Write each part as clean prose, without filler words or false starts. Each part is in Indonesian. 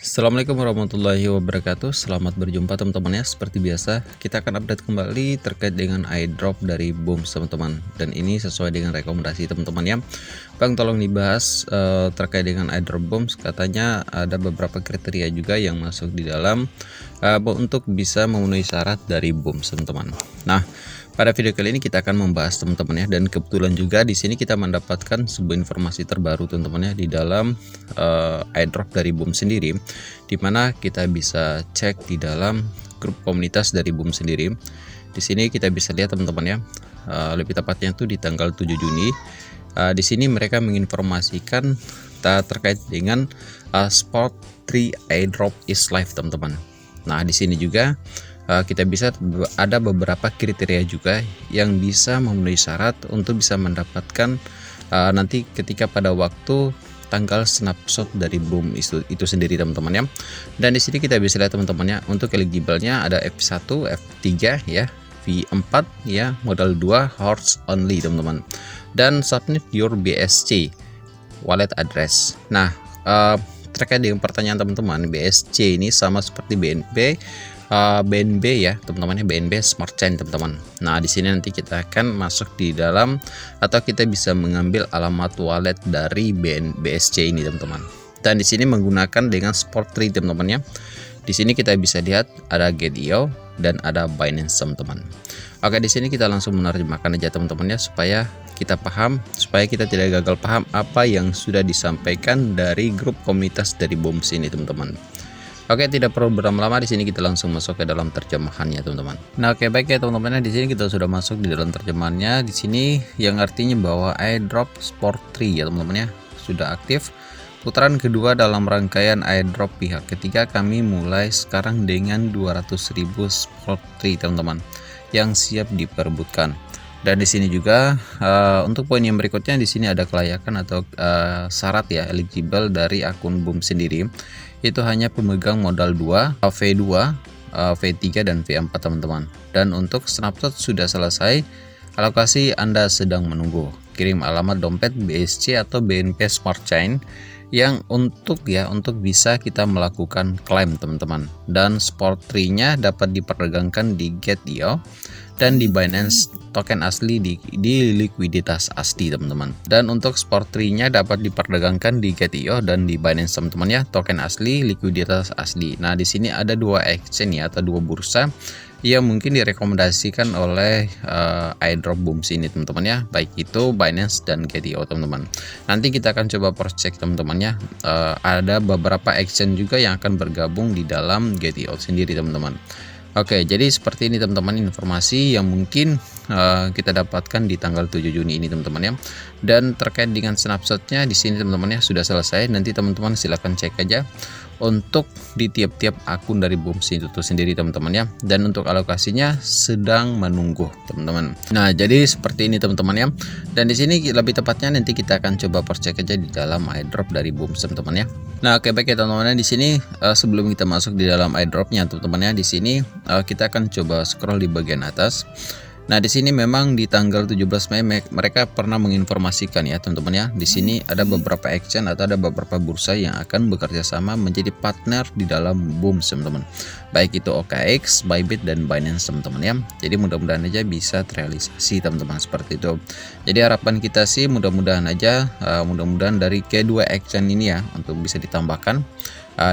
Assalamualaikum warahmatullahi wabarakatuh. Selamat berjumpa teman-teman ya. Seperti biasa kita akan update kembali terkait dengan airdrop dari Boom teman-teman. Dan ini sesuai dengan rekomendasi teman-teman ya. Bang, tolong dibahas terkait dengan airdrop Boom. Katanya ada beberapa kriteria juga yang masuk di dalam untuk bisa memenuhi syarat dari Boom teman-teman. Nah, pada video kali ini kita akan membahas teman-teman ya, dan kebetulan juga di sini kita mendapatkan sebuah informasi terbaru teman-teman ya di dalam airdrop dari Boom sendiri, dimana kita bisa cek di dalam grup komunitas dari Boom sendiri. Di sini kita bisa lihat teman-teman ya, lebih tepatnya itu di tanggal 7 Juni. Di sini mereka menginformasikan terkait dengan Sport 3 airdrop is live teman-teman. Nah, di sini juga kita bisa ada beberapa kriteria juga yang bisa memenuhi syarat untuk bisa mendapatkan nanti ketika pada waktu tanggal snapshot dari Boom itu sendiri teman-teman ya. Dan di sini kita bisa lihat teman-teman ya, untuk eligible-nya ada F1, F3 ya, V4 ya, modal 2 horse only teman-teman, dan submit your BSC wallet address. Nah, terkait dengan pertanyaan teman-teman, BSC ini sama seperti BNB ya teman-teman ya, BNB Smart Chain teman-teman. Nah, di sini nanti kita akan masuk di dalam atau kita bisa mengambil alamat wallet dari BSC ini teman-teman. Dan di sini menggunakan dengan Sport 3 teman-teman ya. Di sini kita bisa lihat ada Get.io dan ada Binance teman-teman. Oke, di sini kita langsung menerjemahkan aja teman-teman ya, supaya kita paham, supaya kita tidak gagal paham apa yang sudah disampaikan dari grup komunitas dari Boom ini teman-teman. Oke, tidak perlu berlama-lama, di sini kita langsung masuk ke dalam terjemahannya teman-teman. Nah, oke, baik ya teman-teman, di sini kita sudah masuk di dalam terjemahannya. Di sini yang artinya bahwa airdrop Sport 3 ya teman-teman ya sudah aktif. Putaran kedua dalam rangkaian airdrop pihak ketiga kami mulai sekarang dengan 200.000 Sport 3 teman-teman yang siap diperebutkan. Dan di sini juga untuk poin yang berikutnya, di sini ada kelayakan atau syarat ya eligible dari akun Boom sendiri. Itu hanya pemegang modal 2, V2, V3 dan V4 teman-teman. Dan untuk snapshot sudah selesai, alokasi Anda sedang menunggu. Kirim alamat dompet BSC atau BNB Smart Chain yang untuk bisa kita melakukan klaim teman-teman. Dan Sport 3-nya dapat diperdagangkan di Get.io dan di Binance token asli di likuiditas asli teman-teman. Dan untuk Sport 3-nya dapat diperdagangkan di Get.io dan di Binance teman-teman ya, token asli, likuiditas asli. Nah, di sini ada dua exchange ya, atau dua bursa yang mungkin direkomendasikan oleh airdrop Boom ini teman-teman ya, baik itu Binance dan Get.io teman-teman. Nanti kita akan coba cross check teman-teman ya, ada beberapa exchange juga yang akan bergabung di dalam Get.io sendiri teman-teman. Oke, jadi seperti ini teman-teman informasi yang mungkin kita dapatkan di tanggal 7 Juni ini teman-teman ya. Dan terkait dengan snapshotnya di sini teman-teman ya sudah selesai. Nanti teman-teman silahkan cek aja untuk di tiap-tiap akun dari Boom itu sendiri teman-teman ya. Dan untuk alokasinya sedang menunggu teman-teman. Nah, jadi seperti ini teman-teman ya. Dan di sini lebih tepatnya nanti kita akan coba percek aja di dalam airdrop dari Boom teman-teman ya. Nah, oke, baik ya teman-teman, di sini sebelum kita masuk di dalam airdropnya teman-teman ya, di sini kita akan coba scroll di bagian atas. Nah, di sini memang di tanggal 17 Mei mereka pernah menginformasikan ya teman-teman ya. Di sini ada beberapa exchange atau ada beberapa bursa yang akan bekerja sama menjadi partner di dalam Boom teman-teman. Baik itu OKX, Bybit dan Binance teman-teman ya. Jadi mudah-mudahan aja bisa terrealisasi teman-teman seperti itu. Jadi harapan kita sih mudah-mudahan aja mudah-mudahan dari kedua exchange ini ya untuk bisa ditambahkan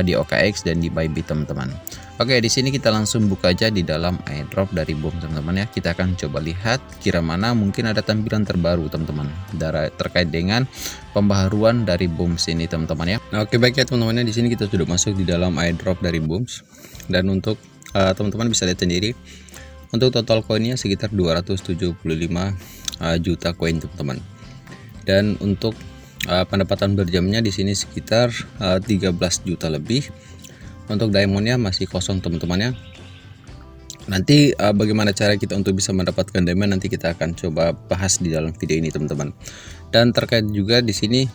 di OKX dan di Bybit teman-teman. Oke, di sini kita langsung buka aja di dalam airdrop dari Boom teman-teman ya. Kita akan coba lihat kira mana mungkin ada tampilan terbaru teman-teman terkait dengan pembaharuan dari Boom ini teman-teman ya. Nah, oke, baik ya teman-teman, di sini kita sudah masuk di dalam airdrop dari Boom. Dan untuk teman-teman bisa lihat sendiri, untuk total koinnya sekitar 275 juta koin teman-teman. Dan untuk pendapatan berjamnya di sini sekitar 13 juta lebih. Untuk diamondnya masih kosong teman-teman ya. Nanti bagaimana cara kita untuk bisa mendapatkan diamond nanti kita akan coba bahas di dalam video ini teman-teman. Dan terkait juga di sini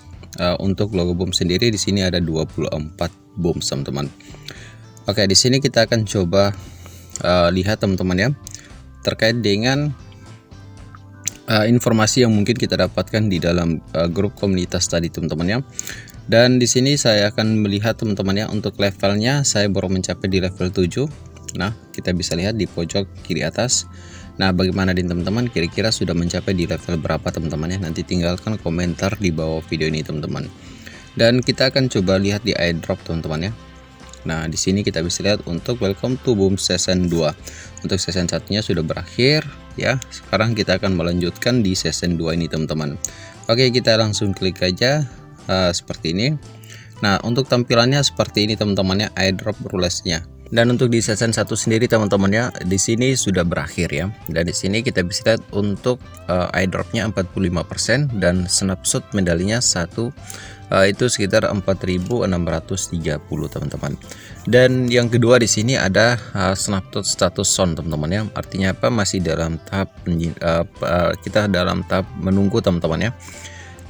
untuk logo Boom sendiri di sini ada 24 Boom teman-teman. Oke, di sini kita akan coba lihat teman-teman ya terkait dengan informasi yang mungkin kita dapatkan di dalam grup komunitas tadi teman-teman ya. Dan di sini saya akan melihat teman-teman ya, untuk levelnya saya baru mencapai di level 7. Nah, kita bisa lihat di pojok kiri atas. Nah, bagaimana di teman-teman, kira-kira sudah mencapai di level berapa teman-teman ya? Nanti tinggalkan komentar di bawah video ini teman-teman. Dan kita akan coba lihat di airdrop teman-teman ya. Nah, di sini kita bisa lihat untuk welcome to boom season 2. Untuk season satunya sudah berakhir ya. Sekarang kita akan melanjutkan di season 2 ini teman-teman. Oke, kita langsung klik aja seperti ini. Nah, untuk tampilannya seperti ini teman-teman ya, airdrop rulesnya. Dan untuk di season 1 sendiri teman-teman ya, di sini sudah berakhir ya. Dan di sini kita bisa lihat untuk airdropnya 45% dan snapshot medalinya 1 itu sekitar 4.630 teman-teman. Dan yang kedua di sini ada snapshot status sound teman-teman ya. Artinya apa? Masih dalam tahap kita dalam tahap menunggu teman-teman ya.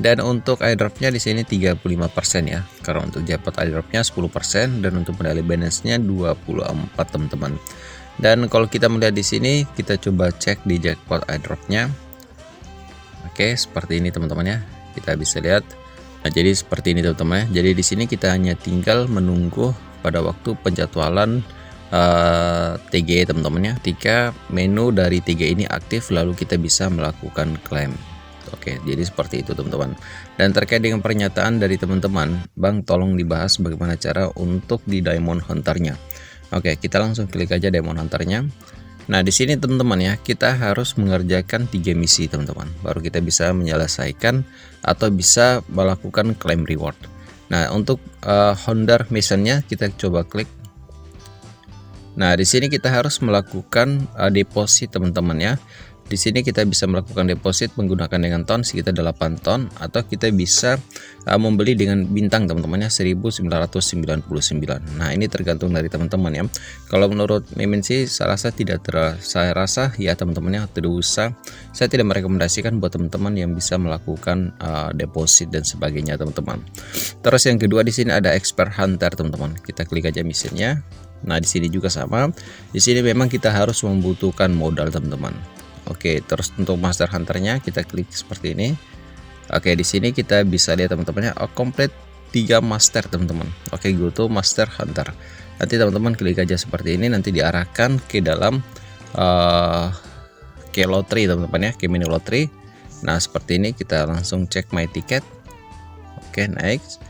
Dan untuk airdropnya di sini 35% ya. Karena untuk jackpot airdropnya 10% dan untuk medali balance-nya 24 teman-teman. Dan kalau kita melihat di sini, kita coba cek di jackpot airdropnya. Oke, seperti ini teman-teman ya. Kita bisa lihat. Nah, jadi seperti ini teman-teman ya. Jadi di sini kita hanya tinggal menunggu pada waktu penjadwalan TG teman-teman ya. Ketika menu dari TG ini aktif, lalu kita bisa melakukan klaim. Oke, jadi seperti itu teman-teman. Dan terkait dengan pernyataan dari teman-teman, Bang tolong dibahas bagaimana cara untuk di Diamond Hunter-nya. Oke, kita langsung klik aja Diamond Hunter-nya. Nah, di sini teman-teman ya, kita harus mengerjakan 3 misi teman-teman, baru kita bisa menyelesaikan atau bisa melakukan claim reward. Nah, untuk Hunter mission-nya kita coba klik. Nah, di sini kita harus melakukan deposit teman-teman ya. Di sini kita bisa melakukan deposit menggunakan dengan ton sekitar 8 ton, atau kita bisa membeli dengan bintang teman-teman ya, 1999. Nah, ini tergantung dari teman-teman ya. Kalau menurut Mimin sih saya rasa ya teman-teman ya, tidak usah. Saya tidak merekomendasikan buat teman-teman yang bisa melakukan deposit dan sebagainya teman-teman. Terus yang kedua di sini ada expert hunter teman-teman. Kita klik aja misinya. Nah, di sini juga sama. Di sini memang kita harus membutuhkan modal teman-teman. Oke, terus untuk master hunternya kita klik seperti ini. Oke, di sini kita bisa lihat teman-teman ya, complete 3 master teman-teman. Oke, go to master hunter. Nanti teman-teman klik aja seperti ini, nanti diarahkan ke dalam ke lottery teman-teman ya, ke mini lottery. Nah, seperti ini kita langsung cek my ticket. Oke, next.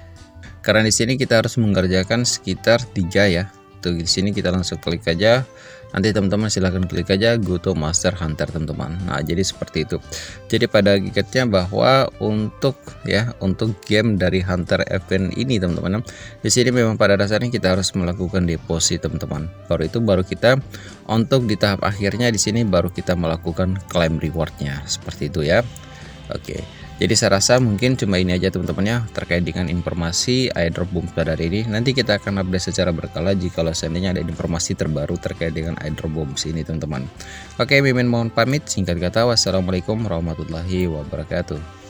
Karena di sini kita harus mengerjakan sekitar 3 ya. Tuh, di sini kita langsung klik aja. Nanti teman-teman silahkan klik aja go to master hunter teman-teman. Nah, jadi seperti itu. Jadi pada hakikatnya bahwa untuk game dari hunter event ini teman-teman, di sini memang pada dasarnya kita harus melakukan deposit teman-teman. Baru kita untuk di tahap akhirnya di sini baru kita melakukan claim rewardnya seperti itu ya. Oke. Jadi saya rasa mungkin cuma ini aja teman-teman ya, terkait dengan informasi airdrop boom pada hari ini. Nanti kita akan update secara berkala jika seandainya ada informasi terbaru terkait dengan airdrop boom ini teman-teman. Oke, Mimin mohon pamit. Singkat kata, wassalamualaikum warahmatullahi wabarakatuh.